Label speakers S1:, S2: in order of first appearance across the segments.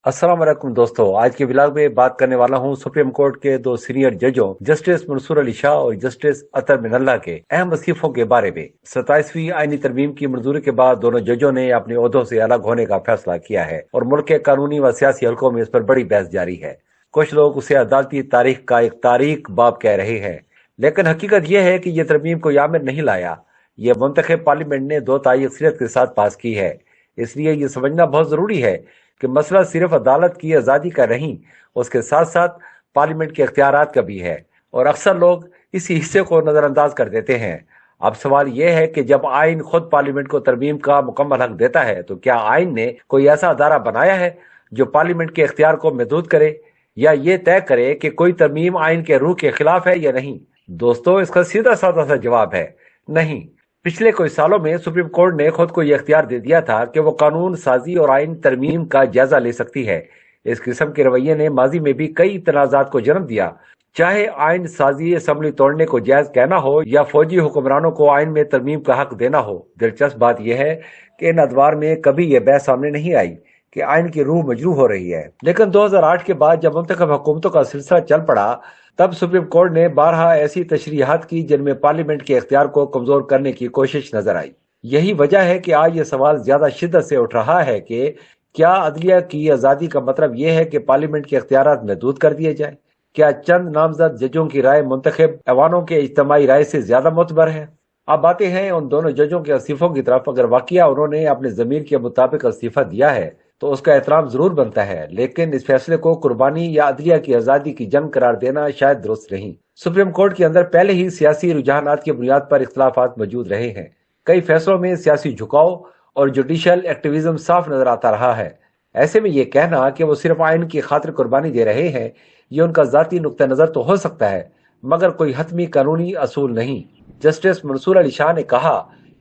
S1: अस्सलाम वालेकुम दोस्तों, आज के व्लॉग में बात करने वाला हूं सुप्रीम कोर्ट के दो सीनियर जजों जस्टिस मंसूर अली शाह और जस्टिस अतर मिनल्ला के अहम वजीफों के बारे में। 27वीं आईनी तरमीम की मंजूरी के बाद दोनों जजों ने अपने ओहदों से अलग होने का फैसला किया है और मुल्क के कानूनी व सियासी हलकों में इस पर बड़ी बहस जारी है। कुछ लोग उसे अदालती तारीख का एक तारीख बाब कह रहे हैं, लेकिन हकीकत यह है कि यह तरमीम कोई आमिर नहीं लाया। यह मुंतखब पार्लियामेंट ने 2 अक्सरियत के साथ पास की है। इसलिए यह समझना बहुत जरूरी है कि मसला सिर्फ अदालत की आज़ादी का नहीं, उसके साथ साथ पार्लियामेंट के इख्तियारात का भी है, और अक्सर लोग इसी हिस्से को नज़रअंदाज कर देते हैं। अब सवाल यह है कि जब आइन खुद पार्लियामेंट को तरमीम का मुकम्मल हक देता है, तो क्या आइन ने कोई ऐसा अदारा बनाया है जो पार्लियामेंट के इख्तियार को महदूद करे या ये तय करे कि कोई तरमीम आइन के रूह के खिलाफ है या नहीं? दोस्तों, इसका सीधा साधा सा जवाब है नहीं। पिछले कुछ सालों में सुप्रीम कोर्ट ने खुद को यह इख्तियार दे दिया था कि वो कानून साजी और आइन तरमीम का जायजा ले सकती है। इस किस्म के रवैये ने माजी में भी कई तनाजात को जन्म दिया, चाहे आइन साजी असम्बली तोड़ने को जायज कहना हो या फौजी हुक्मरानों को आइन में तरमीम का हक देना हो। दिलचस्प बात यह है कि इन अदवार में कभी यह बहस सामने नहीं आई कि आइन की रूह मजरूह हो रही है, लेकिन 2008 के बाद जब मुंतखब हुकूमतों का सिलसिला चल पड़ा, तब सुप्रीम कोर्ट ने बारहा ऐसी तशरीहात की जिनमें पार्लियामेंट के इख्तियार को कमजोर करने की कोशिश नजर आई। यही वजह है कि आज ये सवाल ज्यादा शिद्दत से उठ रहा है कि क्या अदलिया की आज़ादी का मतलब यह है कि पार्लियामेंट के इख्तियारात महदूद कर दिए जाए? क्या चंद नामजद जजों की राय मुंतखब ऐवानों के इज्तिमाई राय से ज्यादा मोतबर है? अब आते हैं उन दोनों जजों के इस्तीफों की तरफ। अगर वाकया उन्होंने अपने जमीर के मुताबिक इस्तीफा दिया है तो उसका एहतराम जरूर बनता है, लेकिन इस फैसले को कुर्बानी या अदलिया की आज़ादी की जंग करार देना शायद दुरुस्त नहीं। सुप्रीम कोर्ट के अंदर पहले ही सियासी रुझानात की बुनियाद पर इख्तलाफात मौजूद रहे हैं। कई फैसलों में सियासी झुकाव और जुडिशल एक्टिविज्म साफ नजर आता रहा है। ऐसे में यह कहना कि वो सिर्फ आइन की खातिर कुर्बानी दे रहे हैं, ये उनका जाती नुक्ता नजर तो हो सकता है, मगर कोई हतमी कानूनी असूल नहीं। जस्टिस मंसूर अली शाह ने कहा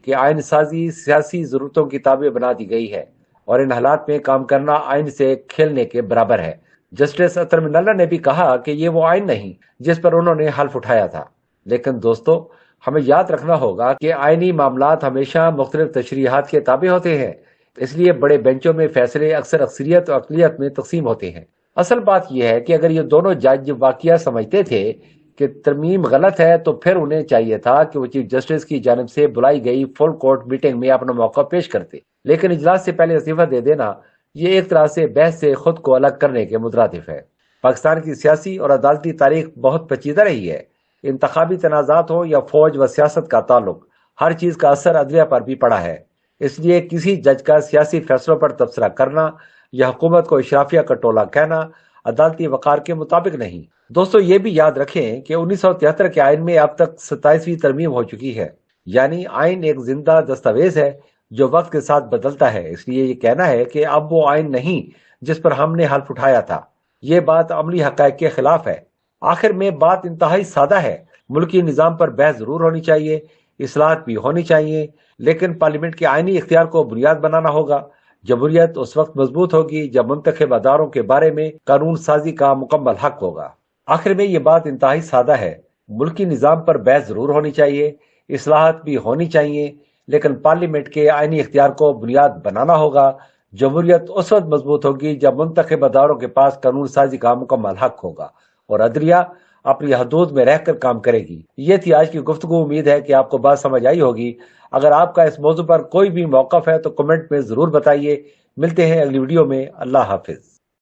S1: कि आइन साजी सियासी जरूरतों की ताबे बना दी गई है और इन हालात में काम करना आइन से खेलने के बराबर है। जस्टिस अतर मिनल्ला ने भी कहा कि ये वो आइन नहीं जिस पर उन्होंने हल्फ उठाया था। लेकिन दोस्तों, हमें याद रखना होगा कि आइनी मामलात हमेशा मुख्तलिफ तशरीहात के ताबे होते हैं, इसलिए बड़े बेंचों में फैसले अक्सर अक्सरियत और अकलियत में तकसीम होते हैं। असल बात यह है कि अगर ये दोनों जज वाकया समझते थे कि तरमीम गलत है, तो फिर उन्हें चाहिए था कि वो चीफ जस्टिस की जानिब से बुलाई गई फुल कोर्ट मीटिंग में अपना मौका पेश करते। लेकिन इजलास से पहले इस्तीफा दे देना ये एक तरह से बहस से खुद को अलग करने के मुतरादिफ है। पाकिस्तान की सियासी और अदालती तारीख बहुत पेचीदा रही है। इंतखाबी तनाजात हो या फौज व सियासत का ताल्लुक, हर चीज का असर अदलिया पर भी पड़ा है। इसलिए किसी जज का सियासी फैसलों पर तबसरा करना या हुकूमत को इशराफिया का टोला कहना अदालती वकार के मुताबिक नहीं। दोस्तों, ये भी याद रखें कि 1973 के आइन में अब तक 27वीं तरमीम हो चुकी है, यानी आइन एक जिंदा दस्तावेज है जो वक्त के साथ बदलता है। इसलिए ये कहना है कि अब वो आइन नहीं जिस पर हमने हल्फ उठाया था, ये बात अमली हकायक के खिलाफ है। आखिर में बात इंतहाई सादा है। मुल्की निज़ाम पर बहस जरूर होनी चाहिए, इस्लाहत भी होनी चाहिए, लेकिन पार्लियामेंट के आइनी इख्तियार को बुनियाद बनाना होगा। जमहूरियत उस वक्त मजबूत होगी जब मुंतखब अदारों के बारे में कानून साजी का मुकम्मल हक होगा। आखिर में ये बात इंतहाई सादा है। मुल्की निज़ाम पर बहस जरूर होनी चाहिए, इस्लाहत भी होनी चाहिए, लेकिन पार्लियामेंट के आइनी इख्तियार को बुनियाद बनाना होगा। जमहूरियत उस वक्त मजबूत होगी जब मुंतखब अदारों के पास कानून साजी का मुकम्मल हक होगा और अदलिया अपनी हदूद में रहकर काम करेगी। ये थी आज की गुफ्तगू। उम्मीद है कि आपको बात समझ आई होगी। अगर आपका इस मौजू पर कोई भी मौक़िफ़ है तो कमेंट में जरूर बताइए। मिलते हैं अगली वीडियो में। अल्लाह हाफिज।